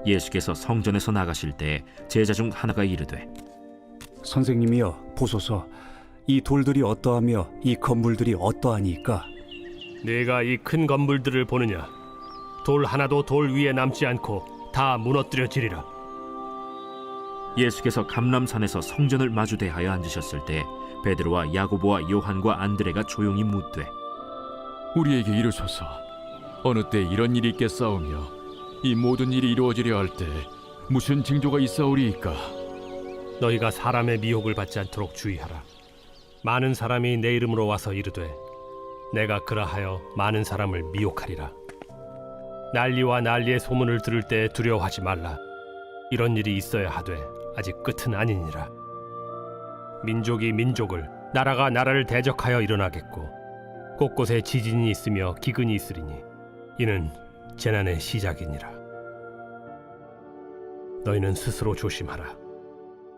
예수께서 성전에서 나가실 때 제자 중 하나가 이르되 선생님이여 보소서, 이 돌들이 어떠하며 이 건물들이 어떠하니까? 네가 이 큰 건물들을 보느냐? 돌 하나도 돌 위에 남지 않고 다 무너뜨려지리라. 예수께서 감람산에서 성전을 마주 대하여 앉으셨을 때 베드로와 야고보와 요한과 안드레가 조용히 묻되 우리에게 이르소서, 어느 때 이런 일이 있겠사오며 이 모든 일이 이루어지려 할 때 무슨 징조가 있사오리이까? 너희가 사람의 미혹을 받지 않도록 주의하라. 많은 사람이 내 이름으로 와서 이르되 내가 그라하여 많은 사람을 미혹하리라. 난리와 난리의 소문을 들을 때 두려워하지 말라. 이런 일이 있어야 하되 아직 끝은 아니니라. 민족이 민족을, 나라가 나라를 대적하여 일어나겠고 곳곳에 지진이 있으며 기근이 있으리니 이는 재난의 시작이니라. 너희는 스스로 조심하라.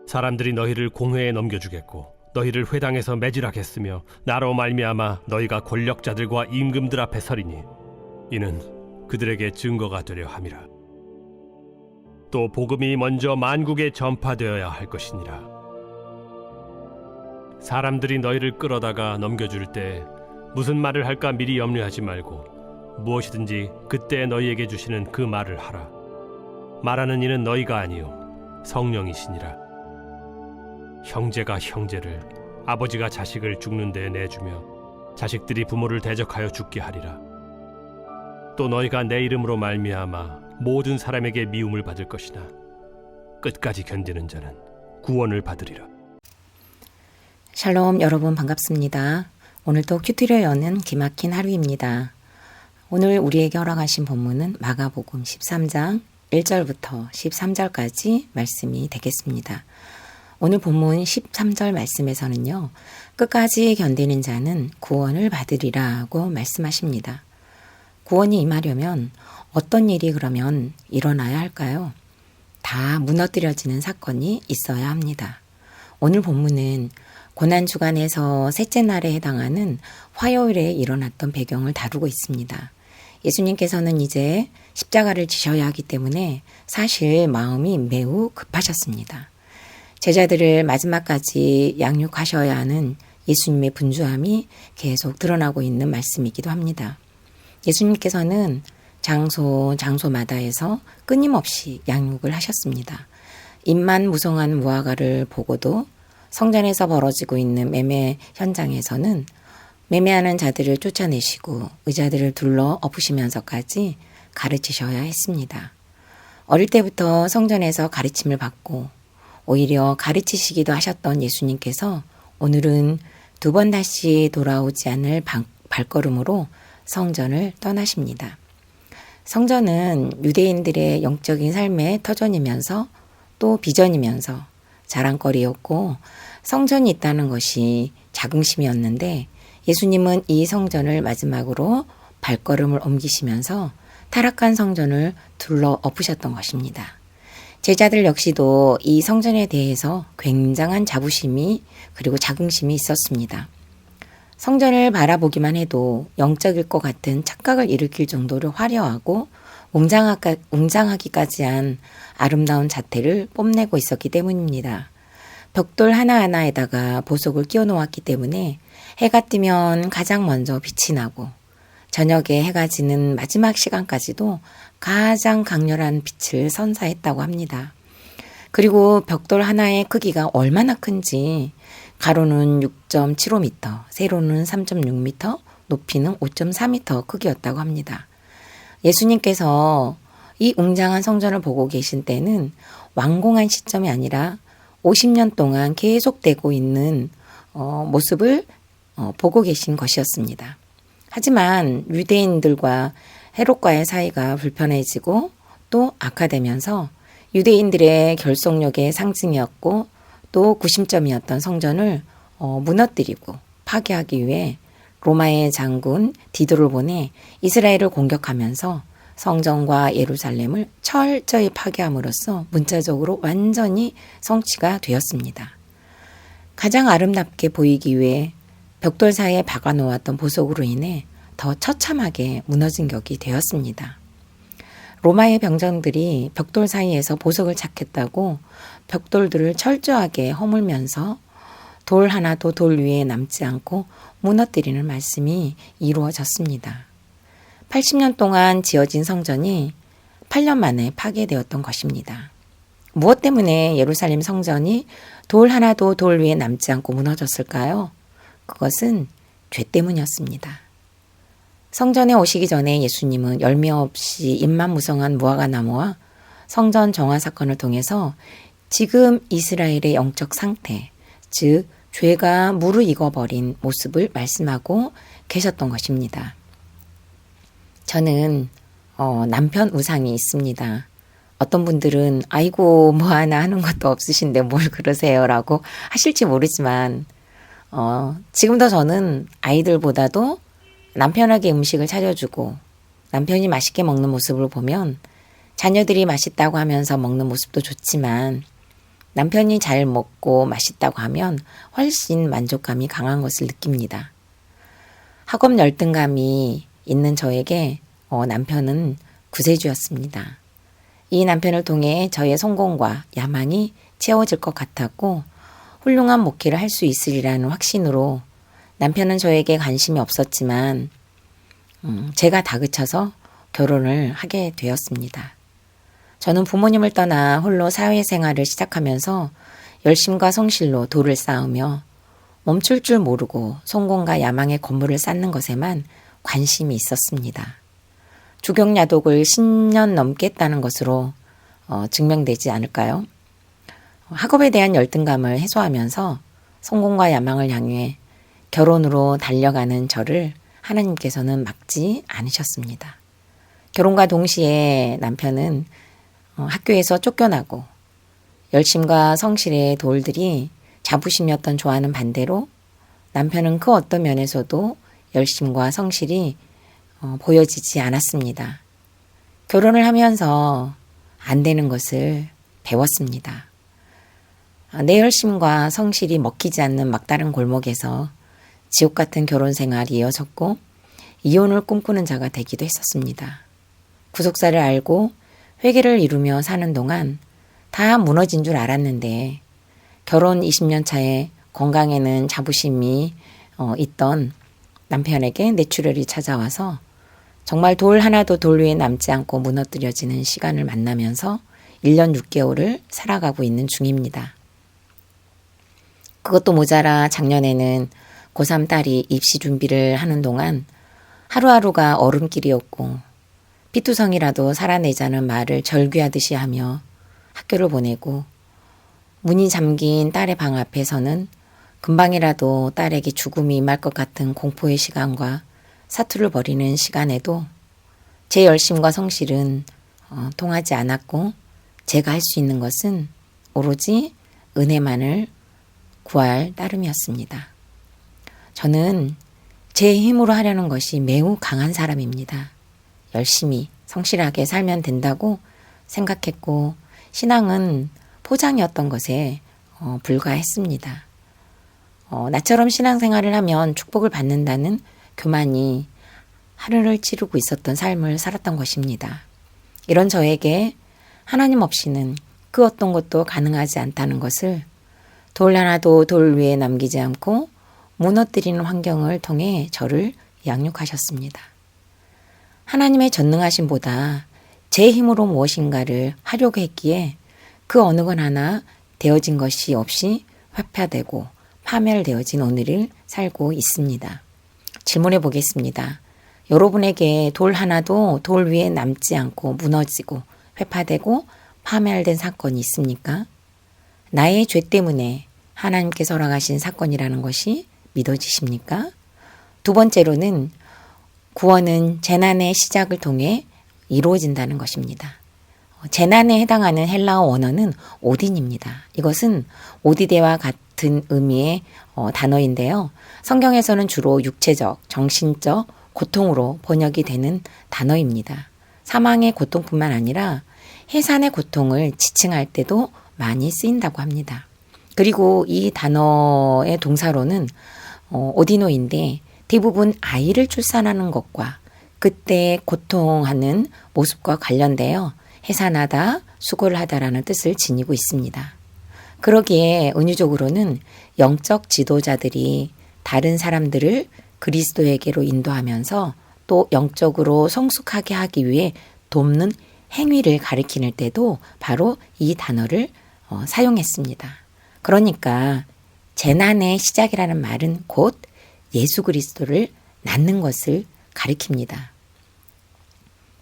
사람들이 너희를 공회에 넘겨주겠고 너희를 회당에서 매질하겠으며 나로 말미암아 너희가 권력자들과 임금들 앞에 서리니 이는 그들에게 증거가 되려 함이라. 또 복음이 먼저 만국에 전파되어야 할 것이니라. 사람들이 너희를 끌어다가 넘겨줄 때 무슨 말을 할까 미리 염려하지 말고 무엇이든지 그때 너희에게 주시는 그 말을 하라. 말하는 이는 너희가 아니요 성령이시니라. 형제가 형제를, 아버지가 자식을 죽는 데에 내주며 자식들이 부모를 대적하여 죽게 하리라. 또 너희가 내 이름으로 말미암아 모든 사람에게 미움을 받을 것이나 끝까지 견디는 자는 구원을 받으리라. 샬롬, 여러분 반갑습니다. 오늘도 큐티를 여는 기막힌 하루입니다. 오늘 우리에게 허락하신 본문은 마가복음 13장 1절부터 13절까지 말씀이 되겠습니다. 오늘 본문 13절 말씀에서는요, 끝까지 견디는 자는 구원을 받으리라고 말씀하십니다. 구원이 임하려면 어떤 일이 그러면 일어나야 할까요? 다 무너뜨려지는 사건이 있어야 합니다. 오늘 본문은 고난주간에서 셋째 날에 해당하는 화요일에 일어났던 배경을 다루고 있습니다. 예수님께서는 이제 십자가를 지셔야 하기 때문에 사실 마음이 매우 급하셨습니다. 제자들을 마지막까지 양육하셔야 하는 예수님의 분주함이 계속 드러나고 있는 말씀이기도 합니다. 예수님께서는 장소마다에서 끊임없이 양육을 하셨습니다. 입만 무성한 무화과를 보고도 성전에서 벌어지고 있는 매매 현장에서는 매매하는 자들을 쫓아내시고 의자들을 둘러 엎으시면서까지 가르치셔야 했습니다. 어릴 때부터 성전에서 가르침을 받고 오히려 가르치시기도 하셨던 예수님께서 오늘은 두 번 다시 돌아오지 않을 발걸음으로 성전을 떠나십니다. 성전은 유대인들의 영적인 삶의 터전이면서 또 비전이면서 자랑거리였고 성전이 있다는 것이 자긍심이었는데 예수님은 이 성전을 마지막으로 발걸음을 옮기시면서 타락한 성전을 둘러 엎으셨던 것입니다. 제자들 역시도 이 성전에 대해서 굉장한 자부심이 그리고 자긍심이 있었습니다. 성전을 바라보기만 해도 영적일 것 같은 착각을 일으킬 정도로 화려하고 웅장하기까지 한 아름다운 자태를 뽐내고 있었기 때문입니다. 벽돌 하나하나에다가 보석을 끼워 놓았기 때문에 해가 뜨면 가장 먼저 빛이 나고 저녁에 해가 지는 마지막 시간까지도 가장 강렬한 빛을 선사했다고 합니다. 그리고 벽돌 하나의 크기가 얼마나 큰지 가로는 6.75m, 세로는 3.6m, 높이는 5.4m 크기였다고 합니다. 예수님께서 이 웅장한 성전을 보고 계신 때는 완공한 시점이 아니라 50년 동안 계속되고 있는 모습을 보고 계신 것이었습니다. 하지만 유대인들과 헤롯과의 사이가 불편해지고 또 악화되면서 유대인들의 결속력의 상징이었고 또 구심점이었던 성전을 무너뜨리고 파괴하기 위해 로마의 장군 디도를 보내 이스라엘을 공격하면서 성전과 예루살렘을 철저히 파괴함으로써 문자적으로 완전히 성취가 되었습니다. 가장 아름답게 보이기 위해 벽돌 사이에 박아놓았던 보석으로 인해 더 처참하게 무너진 격이 되었습니다. 로마의 병정들이 벽돌 사이에서 보석을 찾겠다고 벽돌들을 철저하게 허물면서 돌 하나도 돌 위에 남지 않고 무너뜨리는 말씀이 이루어졌습니다. 80년 동안 지어진 성전이 8년 만에 파괴되었던 것입니다. 무엇 때문에 예루살렘 성전이 돌 하나도 돌 위에 남지 않고 무너졌을까요? 그것은 죄 때문이었습니다. 성전에 오시기 전에 예수님은 열매 없이 잎만 무성한 무화과 나무와 성전 정화 사건을 통해서 지금 이스라엘의 영적 상태, 즉 죄가 무르익어버린 모습을 말씀하고 계셨던 것입니다. 저는 남편 우상이 있습니다. 어떤 분들은 아이고 뭐 하나 하는 것도 없으신데 뭘 그러세요 라고 하실지 모르지만 지금도 저는 아이들보다도 남편에게 음식을 차려주고 남편이 맛있게 먹는 모습을 보면 자녀들이 맛있다고 하면서 먹는 모습도 좋지만 남편이 잘 먹고 맛있다고 하면 훨씬 만족감이 강한 것을 느낍니다. 학업 열등감이 있는 저에게 남편은 구세주였습니다. 이 남편을 통해 저의 성공과 야망이 채워질 것 같았고 훌륭한 목회를 할 수 있으리라는 확신으로 남편은 저에게 관심이 없었지만 제가 다그쳐서 결혼을 하게 되었습니다. 저는 부모님을 떠나 홀로 사회생활을 시작하면서 열심과 성실로 돌을 쌓으며 멈출 줄 모르고 성공과 야망의 건물을 쌓는 것에만 관심이 있었습니다. 주경야독을 10년 넘게 했다는 것으로 증명되지 않을까요? 학업에 대한 열등감을 해소하면서 성공과 야망을 향해 결혼으로 달려가는 저를 하나님께서는 막지 않으셨습니다. 결혼과 동시에 남편은 학교에서 쫓겨나고 열심과 성실의 돌들이 자부심이었던 저와는 반대로 남편은 그 어떤 면에서도 열심과 성실이 보여지지 않았습니다. 결혼을 하면서 안 되는 것을 배웠습니다. 내 열심과 성실이 먹히지 않는 막다른 골목에서 지옥 같은 결혼 생활이 이어졌고 이혼을 꿈꾸는 자가 되기도 했었습니다. 구속사를 알고 회개를 이루며 사는 동안 다 무너진 줄 알았는데 결혼 20년 차에 건강에는 자부심이 있던 남편에게 뇌출혈이 찾아와서 정말 돌 하나도 돌 위에 남지 않고 무너뜨려지는 시간을 만나면서 1년 6개월을 살아가고 있는 중입니다. 그것도 모자라 작년에는 고3 딸이 입시 준비를 하는 동안 하루하루가 얼음길이었고 피투성이라도 살아내자는 말을 절규하듯이 하며 학교를 보내고 문이 잠긴 딸의 방 앞에서는 금방이라도 딸에게 죽음이 임할 것 같은 공포의 시간과 사투를 벌이는 시간에도 제 열심과 성실은 통하지 않았고 제가 할 수 있는 것은 오로지 은혜만을 구할 따름이었습니다. 저는 제 힘으로 하려는 것이 매우 강한 사람입니다. 열심히 성실하게 살면 된다고 생각했고 신앙은 포장이었던 것에 불과했습니다. 나처럼 신앙생활을 하면 축복을 받는다는 교만이 하루를 찌르고 있었던 삶을 살았던 것입니다. 이런 저에게 하나님 없이는 그 어떤 것도 가능하지 않다는 것을 돌 하나도 돌 위에 남기지 않고 무너뜨리는 환경을 통해 저를 양육하셨습니다. 하나님의 전능하심보다 제 힘으로 무엇인가를 하려고 했기에 그 어느 건 하나 되어진 것이 없이 회파되고 파멸되어진 오늘을 살고 있습니다. 질문해 보겠습니다. 여러분에게 돌 하나도 돌 위에 남지 않고 무너지고 회파되고 파멸된 사건이 있습니까? 나의 죄 때문에 하나님께서 허락하신 사건이라는 것이 믿어지십니까? 두 번째로는 구원은 재난의 시작을 통해 이루어진다는 것입니다. 재난에 해당하는 헬라어 원어는 오딘입니다. 이것은 오디데와 같은 의미의 단어인데요. 성경에서는 주로 육체적, 정신적 고통으로 번역이 되는 단어입니다. 사망의 고통뿐만 아니라 해산의 고통을 지칭할 때도 많이 쓰인다고 합니다. 그리고 이 단어의 동사로는 오디노인데 대부분 아이를 출산하는 것과 그때 고통하는 모습과 관련되어 해산하다, 수고를 하다라는 뜻을 지니고 있습니다. 그러기에 은유적으로는 영적 지도자들이 다른 사람들을 그리스도에게로 인도하면서 또 영적으로 성숙하게 하기 위해 돕는 행위를 가리킬 때도 바로 이 단어를 사용했습니다. 그러니까 재난의 시작이라는 말은 곧 예수 그리스도를 낳는 것을 가리킵니다.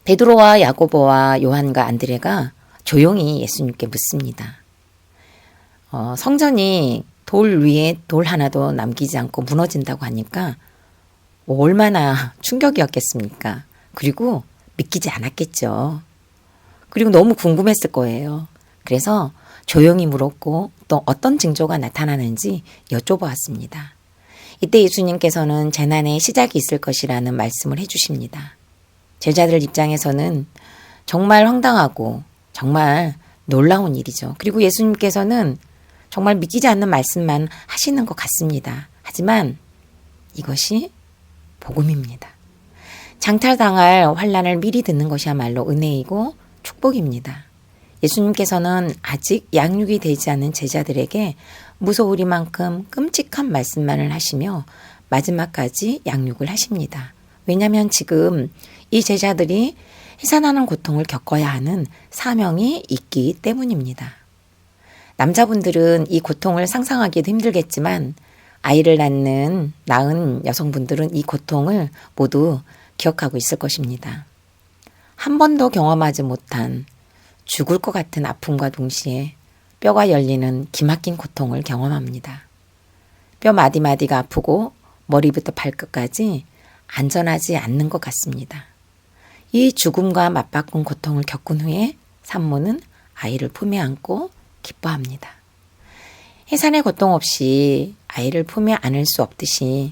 베드로와 야고보와 요한과 안드레가 조용히 예수님께 묻습니다. 성전이 돌 위에 돌 하나도 남기지 않고 무너진다고 하니까 얼마나 충격이었겠습니까? 그리고 믿기지 않았겠죠. 그리고 너무 궁금했을 거예요. 그래서 조용히 물었고 또 어떤 징조가 나타나는지 여쭤보았습니다. 이때 예수님께서는 재난의 시작이 있을 것이라는 말씀을 해주십니다. 제자들 입장에서는 정말 황당하고 정말 놀라운 일이죠. 그리고 예수님께서는 정말 믿기지 않는 말씀만 하시는 것 같습니다. 하지만 이것이 복음입니다. 장탈당할 환난을 미리 듣는 것이야말로 은혜이고 축복입니다. 예수님께서는 아직 양육이 되지 않은 제자들에게 무서우리만큼 끔찍한 말씀만을 하시며 마지막까지 양육을 하십니다. 왜냐하면 지금 이 제자들이 해산하는 고통을 겪어야 하는 사명이 있기 때문입니다. 남자분들은 이 고통을 상상하기도 힘들겠지만 아이를 낳은 여성분들은 이 고통을 모두 기억하고 있을 것입니다. 한 번도 경험하지 못한 죽을 것 같은 아픔과 동시에 뼈가 열리는 기막힌 고통을 경험합니다. 뼈 마디마디가 아프고 머리부터 발끝까지 안전하지 않는 것 같습니다. 이 죽음과 맞바꾼 고통을 겪은 후에 산모는 아이를 품에 안고 기뻐합니다. 해산의 고통 없이 아이를 품에 안을 수 없듯이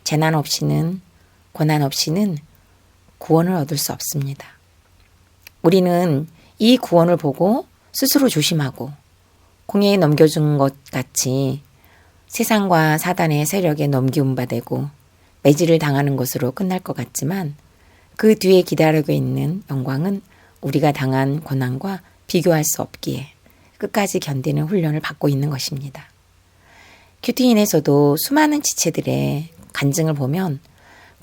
재난 없이는 고난 없이는 구원을 얻을 수 없습니다. 우리는 이 구원을 보고 스스로 조심하고 공회에 넘겨준 것 같이 세상과 사단의 세력에 넘기움바 되고 매질을 당하는 것으로 끝날 것 같지만 그 뒤에 기다리고 있는 영광은 우리가 당한 고난과 비교할 수 없기에 끝까지 견디는 훈련을 받고 있는 것입니다. 큐티인에서도 수많은 지체들의 간증을 보면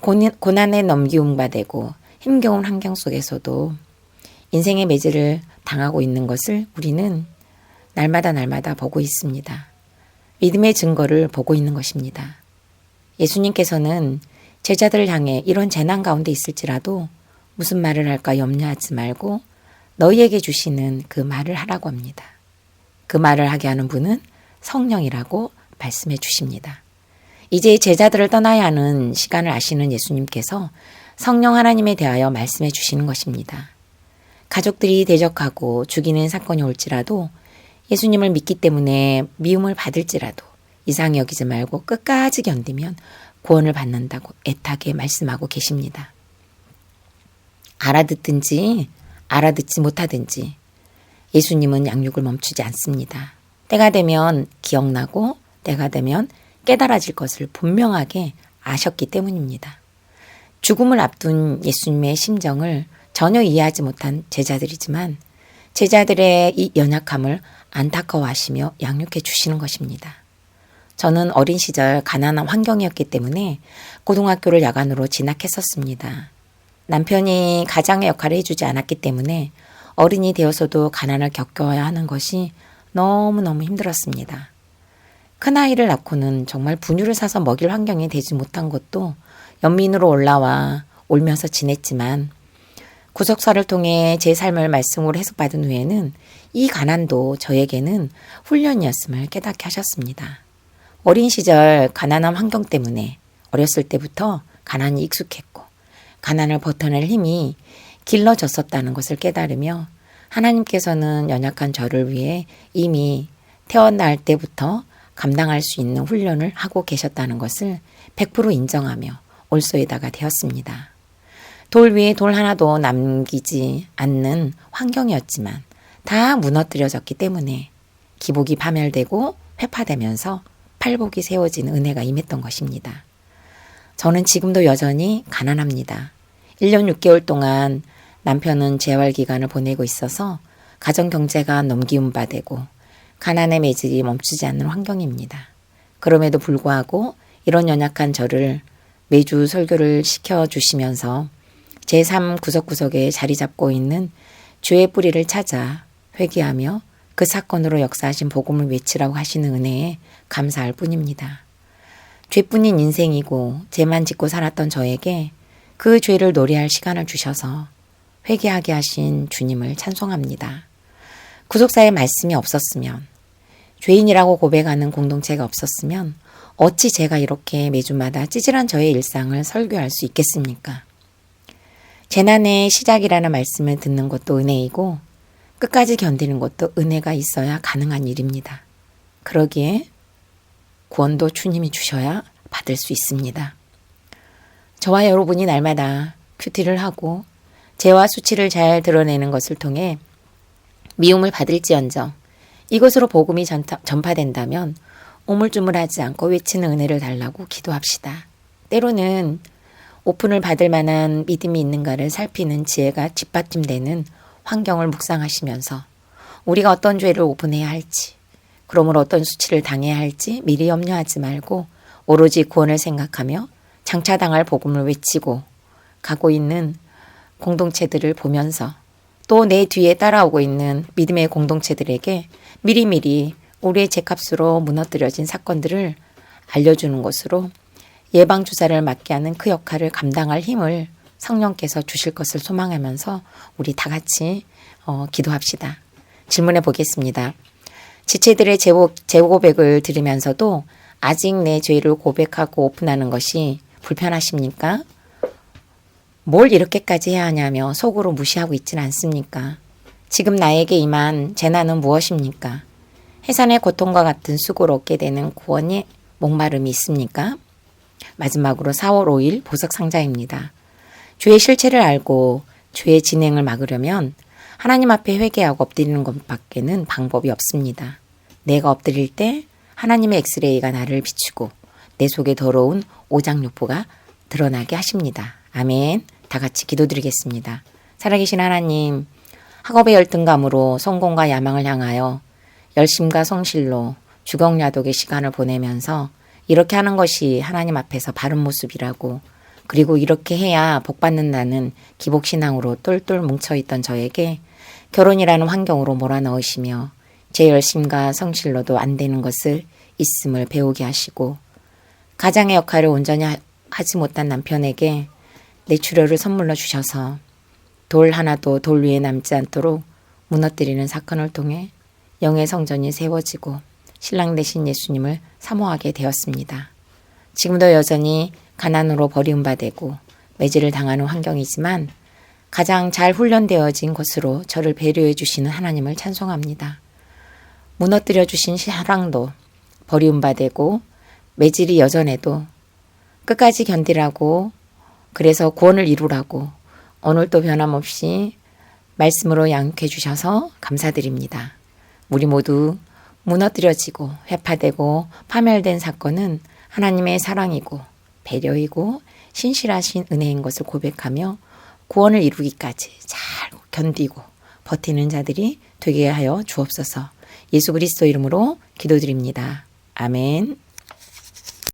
고난에 넘기움바 되고 힘겨운 환경 속에서도 인생의 매질을 당하고 있는 것을 우리는 날마다 보고 있습니다. 믿음의 증거를 보고 있는 것입니다. 예수님께서는 제자들을 향해 이런 재난 가운데 있을지라도 무슨 말을 할까 염려하지 말고 너희에게 주시는 그 말을 하라고 합니다. 그 말을 하게 하는 분은 성령이라고 말씀해 주십니다. 이제 제자들을 떠나야 하는 시간을 아시는 예수님께서 성령 하나님에 대하여 말씀해 주시는 것입니다. 가족들이 대적하고 죽이는 사건이 올지라도 예수님을 믿기 때문에 미움을 받을지라도 이상히 여기지 말고 끝까지 견디면 구원을 받는다고 애타게 말씀하고 계십니다. 알아듣든지 알아듣지 못하든지 예수님은 양육을 멈추지 않습니다. 때가 되면 기억나고 때가 되면 깨달아질 것을 분명하게 아셨기 때문입니다. 죽음을 앞둔 예수님의 심정을 전혀 이해하지 못한 제자들이지만 제자들의 이 연약함을 안타까워하시며 양육해 주시는 것입니다. 저는 어린 시절 가난한 환경이었기 때문에 고등학교를 야간으로 진학했었습니다. 남편이 가장의 역할을 해주지 않았기 때문에 어른이 되어서도 가난을 겪어야 하는 것이 너무너무 힘들었습니다. 큰아이를 낳고는 정말 분유를 사서 먹일 환경이 되지 못한 것도 연민으로 올라와 울면서 지냈지만 구속사를 통해 제 삶을 말씀으로 해석받은 후에는 이 가난도 저에게는 훈련이었음을 깨닫게 하셨습니다. 어린 시절 가난한 환경 때문에 어렸을 때부터 가난이 익숙했고 가난을 버텨낼 힘이 길러졌었다는 것을 깨달으며 하나님께서는 연약한 저를 위해 이미 태어날 때부터 감당할 수 있는 훈련을 하고 계셨다는 것을 100% 인정하며 올소에다가 되었습니다. 돌 위에 돌 하나도 남기지 않는 환경이었지만 다 무너뜨려졌기 때문에 기복이 파멸되고 회파되면서 팔복이 세워진 은혜가 임했던 것입니다. 저는 지금도 여전히 가난합니다. 1년 6개월 동안 남편은 재활 기간을 보내고 있어서 가정 경제가 넘기움바되고 가난의 매질이 멈추지 않는 환경입니다. 그럼에도 불구하고 이런 연약한 저를 매주 설교를 시켜주시면서 제 삶 구석구석에 자리 잡고 있는 죄의 뿌리를 찾아 회개하며 그 사건으로 역사하신 복음을 외치라고 하시는 은혜에 감사할 뿐입니다. 죄뿐인 인생이고 죄만 짓고 살았던 저에게 그 죄를 노래할 시간을 주셔서 회개하게 하신 주님을 찬송합니다. 구속사의 말씀이 없었으면, 죄인이라고 고백하는 공동체가 없었으면 어찌 제가 이렇게 매주마다 찌질한 저의 일상을 설교할 수 있겠습니까? 재난의 시작이라는 말씀을 듣는 것도 은혜이고 끝까지 견디는 것도 은혜가 있어야 가능한 일입니다. 그러기에 구원도 주님이 주셔야 받을 수 있습니다. 저와 여러분이 날마다 큐티를 하고 죄와 수치를 잘 드러내는 것을 통해 미움을 받을지언정 이것으로 복음이 전파된다면 우물쭈물하지 않고 외치는 은혜를 달라고 기도합시다. 때로는 오픈을 받을 만한 믿음이 있는가를 살피는 지혜가 뒷받침되는 환경을 묵상하시면서 우리가 어떤 죄를 오픈해야 할지, 그러므로 어떤 수치를 당해야 할지 미리 염려하지 말고 오로지 구원을 생각하며 장차당할 복음을 외치고 가고 있는 공동체들을 보면서 또 내 뒤에 따라오고 있는 믿음의 공동체들에게 미리미리 우리의 죄값으로 무너뜨려진 사건들을 알려주는 것으로 예방주사를 맞게 하는 그 역할을 감당할 힘을 성령께서 주실 것을 소망하면서 우리 다 같이 기도합시다. 질문해 보겠습니다. 지체들의 재고백을 들으면서도 아직 내 죄를 고백하고 오픈하는 것이 불편하십니까? 뭘 이렇게까지 해야 하냐며 속으로 무시하고 있지는 않습니까? 지금 나에게 임한 재난은 무엇입니까? 해산의 고통과 같은 수고를 얻게 되는 구원의 목마름이 있습니까? 마지막으로 4월 5일 보석상자입니다. 죄의 실체를 알고 죄의 진행을 막으려면 하나님 앞에 회개하고 엎드리는 것밖에는 방법이 없습니다. 내가 엎드릴 때 하나님의 엑스레이가 나를 비추고 내 속에 더러운 오장육부가 드러나게 하십니다. 아멘. 다 같이 기도드리겠습니다. 살아계신 하나님, 학업의 열등감으로 성공과 야망을 향하여 열심과 성실로 주걱야독의 시간을 보내면서 이렇게 하는 것이 하나님 앞에서 바른 모습이라고, 그리고 이렇게 해야 복받는다는 기복신앙으로 똘똘 뭉쳐있던 저에게 결혼이라는 환경으로 몰아넣으시며 제 열심과 성실로도 안 되는 것을 있음을 배우게 하시고 가장의 역할을 온전히 하지 못한 남편에게 내추럴을 선물로 주셔서 돌 하나도 돌 위에 남지 않도록 무너뜨리는 사건을 통해 영의 성전이 세워지고 신랑 되신 예수님을 사모하게 되었습니다. 지금도 여전히 가난으로 버림받고 매질을 당하는 환경이지만 가장 잘 훈련되어진 것으로 저를 배려해 주시는 하나님을 찬송합니다. 무너뜨려 주신 사랑도 버림받고 매질이 여전해도 끝까지 견디라고, 그래서 구원을 이루라고 오늘도 변함없이 말씀으로 양육해 주셔서 감사드립니다. 우리 모두 무너뜨려지고 회파되고 파멸된 사건은 하나님의 사랑이고 배려이고 신실하신 은혜인 것을 고백하며 구원을 이루기까지 잘 견디고 버티는 자들이 되게 하여 주옵소서. 예수 그리스도 이름으로 기도드립니다. 아멘.